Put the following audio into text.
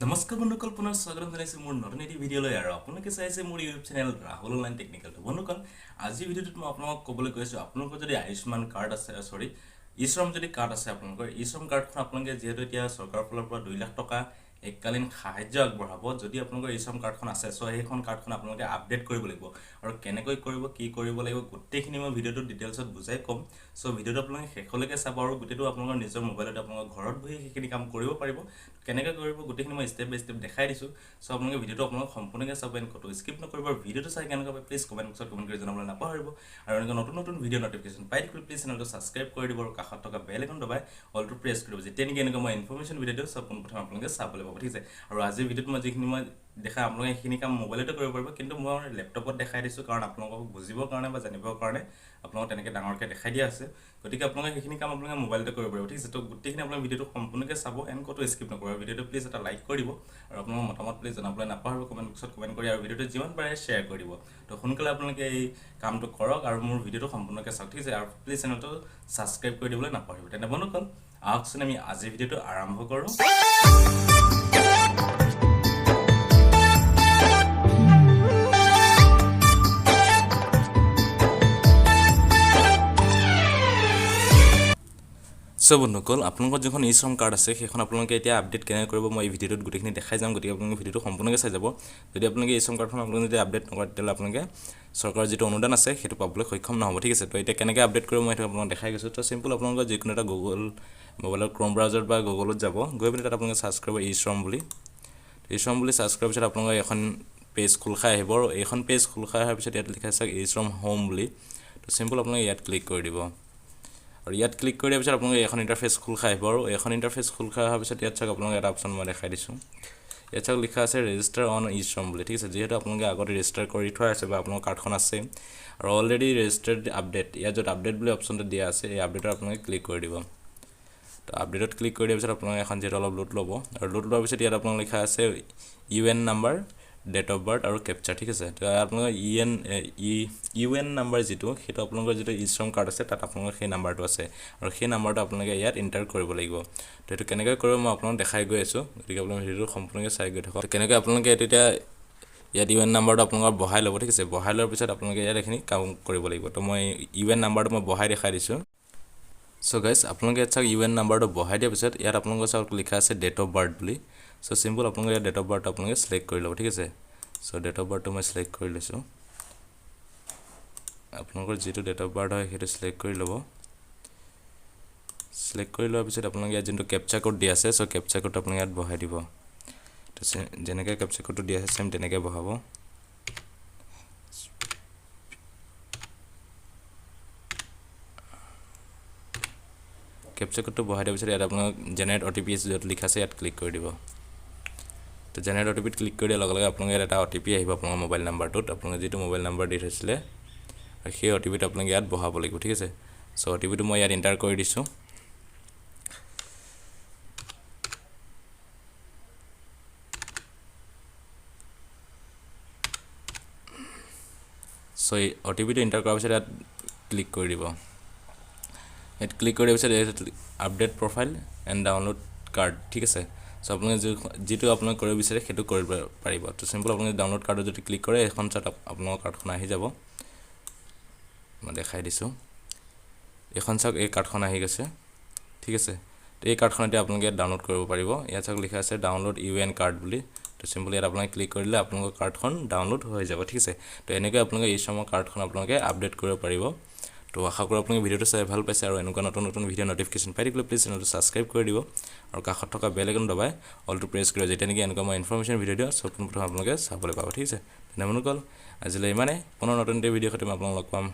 নমস্কাৰ বন্ধুসকল পুনৰ স্বাগতম জনাইছো মোৰ নতুন এটি ভিডিঅ'লৈ আৰু আপোনালোকে চাইছে মোৰ YouTube channel Rahul online technical বন্ধুসকল আজিৰ ভিডিঅ'টোত মই আপোনালোকক ক'বলৈ কৈছো আপোনালোকৰ যদি আয়ুষ্মান কাৰ্ড আছে সৰি eShram যদি কাৰ্ড আছে আপোনালোকৰ eShram কাৰ্ডখন আপোনালোকে যেহেতু এতিয়া চৰকাৰৰ ফালৰ পৰা 2 লাখ টকা এককালীন সাহায্য আগবঢ়াব যদি আপোনালোকৰ eShram কাৰ্ডখন আছে সো এইখন কাৰ্ডখন আপোনালোকে আপডেট কৰিব লাগিব আৰু কেনেকৈ কৰিব কি কৰিব লাগিব গোটেইখিনি মই ভিডিঅ'টো ডিটেইলছত বুজাই কম সো ভিডিঅ'টো আপোনালোকে শেষলৈকে চাব আৰু গোটেইটো আপোনালোকৰ নিজৰ মোবাইলত আপোনালোকৰ ঘৰত বহি সেইখিনি কাম কৰিব পাৰিব কেনেকৈ কৰিব গোটেইখিনি মই ষ্টেপ বাই ষ্টেপ দেখাই দিছো সো আপোনালোকে ভিডিঅ'টো আপোনালোক সম্পূৰ্ণকৈ চাব এন কটো স্কিপ নকৰিব আৰু ভিডিঅ'টো চাই কেনেকৈ প্লিজ কমেন্ট বক্সত কমেন্ট কৰি জনাবলৈ নাপাহৰিব আৰু এনেকৈ নতুন নতুন ভিডিঅ' নটিফিকেশ্যন পাই থাকিলে প্লিজ চেনেলটো সাবস্ক্ৰাইব কৰি দিব আৰু কাষত থকা বেল আইকন দবাই অলটো প্ৰেছ কৰিব যেতিয়া নেকি এনেকৈ মই ইনফৰমেশ্যন ভিডিঅ' দিওঁ সব প্ৰথম আপোনালোকে চাবলৈ পাব ঠিক আছে আৰু আজিৰ ভিডিঅ'ত মই যিখিনি মই দেখা আপোনালোকে এইখিনি কাম মোবাইলতে কৰিব পাৰিব কিন্তু মই লেপটপত দেখাই দিছো কাৰণ আপোনালোকক বুজিবৰ কাৰণে বা জানিবৰ কাৰণে আপোনালোক তেনেকৈ ডাঙৰকৈ দেখাই দিয়া আছে গতিকে আপোনালোকে এইখিনি কাম আপোনালোকে মোবাইলতে কৰিব পাৰিব ঠিক আছে তো গোটেইখিনি আপোনালোকে ভিডিঅ'টো সম্পূৰ্ণকৈ চাব এন কটো স্কিপ নকৰিব ভিডিঅ'টো প্লিজ এটা লাইক কৰি দিব আৰু আপোনালোকৰ মতামত প্লিজ জনাবলৈ নাপাহৰিব কমেন্ট বক্সত কমেন্ট কৰি আৰু ভিডিঅ'টো যিমান পাৰে শ্বেয়াৰ কৰি দিব তো সোনকালে আপোনালোকে এই কামটো কৰক আৰু মোৰ ভিডিঅ'টো সম্পূৰ্ণকৈ চাওক ঠিক আছে আৰু প্লিজ চেনেলটো সাবস্ক্ৰাইব কৰি দিবলৈ নাপাহৰিব তেনে বন্ধুসকল আহকচোন আমি আজিৰ ভিডিঅ'টো আৰম্ভ কৰোঁ সো বন্ধুসকল আপোনালোকৰ যখন eShram কাৰ্ড আছে সেইখন আপোনালোকে এতিয়া আপডেট কেনে কৰিব মই এই ভিডিঅ'টোত গোটেইখিনি দেখাই যাম গতিকে আপোনালোকে ভিডিঅ'টো সম্পূৰ্ণকৈ চাই যাব যদি আপোনালোকে eShram কাৰ্ডখন আপোনালোকে যদি আপডেট নকৰে তেতিয়াহ'লে আপোনালোকে চৰকাৰৰ যেটো অনুদান আছে সেইটো পাবলৈ সক্ষম নহব ঠিক আছে তো এতিয়া কেনেকৈ আপডেট কৰিব মই এটা আপোনালোকক দেখাই গৈছো তো সিম্পল আপোনালোকৰ যিকোনো এটা গুগল মোবাইলৰ ক্ৰোম ব্ৰাউজাৰ বা গুগলত যাব গৈ পিনে তাত আপোনালোকে সাৰ্চ কৰিব eShram বুলি সাৰ্চ কৰাৰ পিছত আপোনালোকৰ এখন পেজ খোল খাই আহিব আৰু এইখন পেজ খোল খাই অহাৰ পিছত ইয়াত লিখা আছে eShram হোম বুলি তো সিম্পল আপোনালোকে ইয়াত ক্লিক কৰি দিব আৰু ইয়াত ক্লিক কৰি দিয়াৰ পিছত আপোনালোকে এখন ইন্টাৰফেস খোল খাই আহিব আৰু এখন ইন্টাৰফেস খোল খাই অহাৰ পিছত ইয়াত চাওক আপোনালোকে এটা অপচন মই দেখাই দিছো ইয়াত চাওক লিখা আছে ৰেজিষ্টাৰ অন eShram বুলি ঠিক আছে যেহেতু আপোনালোকে আগতে ৰেজিষ্টাৰ কৰি থোৱা আছে বা আপোনালোকৰ কাৰ্ডখন আছে আৰু অলৰেডি ৰেজিষ্টাৰ্ড আপডেট ইয়াত যত আপডেট বুলি অপচনটো দিয়া আছে এই আপডেটৰ আপোনালোকে ক্লিক কৰি দিব তো আপডেটত ক্লিক কৰি দিয়াৰ পিছত আপোনালোকে এখন যেটো অলপ লোড ল'ব আৰু লোড লোৱাৰ পিছত ইয়াত আপোনালোকে লিখা আছে UN number date of birth আৰু কেপচাৰ ঠিক আছে তো আপোনালোকৰ ইউএন নাম্বাৰ যেটো হেতু আপোনালোকৰ যেটো eShram কাৰ্ড আছে তাত আপোনালোকৰ সেই নাম্বাৰটো আছে আৰু সেই নাম্বাৰটো আপোনালোকে ইয়াত এন্টাৰ কৰিব লাগিব তো এটো কেনেকৈ কৰিব মই আপোনালোকক দেখাই গৈ আছো গতিকে আপোনালোকে ভিডিঅ'টো সম্পূৰ্ণকৈ চাই গৈ থাকক কেনেকৈ আপোনালোকে এটো এতিয়া ইয়াত ইউএন নাম্বাৰটো আপোনালোকৰ বহাই ল'ব ঠিক আছে বহাই লোৱাৰ পিছত আপোনালোকে ইয়াত এখিনি কাম কৰিব লাগিব তো মই ইউএন নাম্বাৰটো মই বহাই দেখাই দিছো সো গাইস আপোনালোকে ইয়াত চাওক ইউএন নাম্বাৰটো বহাই দিয়াৰ পিছত ইয়াত আপোনালোকৰ চাওক লিখা আছে ডেট অফ বাৰ্থ বুলি সো সিম্পল আপোনালোকে ইয়াত ডেট অফ বাৰ্থ আপোনালোকে সিলেক্ট কৰি ল'ব ঠিক আছে সো ডেট অফ বাৰ্থটো মই সিলেক্ট কৰি লৈছো আপোনালোকৰ যেটো ডেট অফ বাৰ্থ হয় হেতু সিলেক্ট কৰি ল'ব সিলেক্ট কৰি লোৱাৰ পিছত আপোনালোকে ইয়াত যেটো কেপচা কোড দিয়া আছে সো কেপচা কোড আপোনালোকে ইয়াত বহাই দিব তো যেনেকৈ কেপচা কোডটো দিয়া আছে সেম তেনেকৈ বহাব কেপচা কোডটো বহাই দিয়াৰ পিছত ইয়াত আপোনালোক জেনাৰেট OTP যত লিখা আছে ইয়াত ক্লিক কৰি দিব তো জেনাৰেট OTP ক্লিক কৰি দিয়াৰ লগে লগে আপোনালোকে এটা OTP আহিব আপোনাৰ মোবাইল নাম্বাৰটোত আপোনালোকে যেটো মোবাইল নাম্বাৰ দি থৈছিলে আৰু সেই OTPটো আপোনালোকে ইয়াত বহাব লাগিব ঠিক আছে সো OTPটো মই ইয়াত এন্টাৰ কৰি দিছো সো OTPটো এন্টাৰ কৰাৰ পিছত ইয়াত ক্লিক কৰি দিব ইয়াত ক্লিক কৰি দিয়াৰ পিছত update profile and download card ঠিক আছে সো আপোনালোকে যেটো আপোনালোকে কৰিব বিচাৰে হেতু কৰিব পাৰিব তো সিম্পল আপোনালোকে ডাউনলোড কাৰ্ডত যদি ক্লিক কৰে এখন চাট আপোনালোকৰ কাৰ্ডখন আহি যাব মই দেখাই দিছো এখন চাওক এই কাৰ্ডখন আহি গৈছে ঠিক আছে তো এই কাৰ্ডখন এতিয়া আপোনালোকে ডাউনলোড কৰিব পাৰিব ইয়াত চাওক লিখা আছে ডাউনলোড ইউএন কাৰ্ড বুলি তো সিম্পল ইয়াত আপোনালোকে ক্লিক কৰিলে আপোনালোকৰ কাৰ্ডখন ডাউনলোড হৈ যাব ঠিক আছে তো এনেকৈ আপোনালোকে eShram কাৰ্ডখন আপোনালোকে আপডেট কৰিব পাৰিব তো আশা কৰো আপোনালোকে ভিডিঅ'টো চাই ভাল পাইছে আৰু এনেকুৱা নতুন নতুন ভিডিঅ' নটিফিকেশ্যন পাই থাকিলে প্লিজ চেনেলটো সাবস্ক্ৰাইব কৰি দিব আৰু কাষত থকা বেল আইকন দবাই অলটো প্ৰেছ কৰিব যেতিয়া নেকি এনেকুৱা মই ইনফৰমেশ্যন ভিডিঅ' দিওঁ সব প্ৰথম আপোনালোকে চাবলৈ পাব ঠিক আছে ধন্যবাদ আজিলৈ ইমানে পুনৰ নতুন ভিডিঅ' সৈতে আপোনালোকক লগ পাম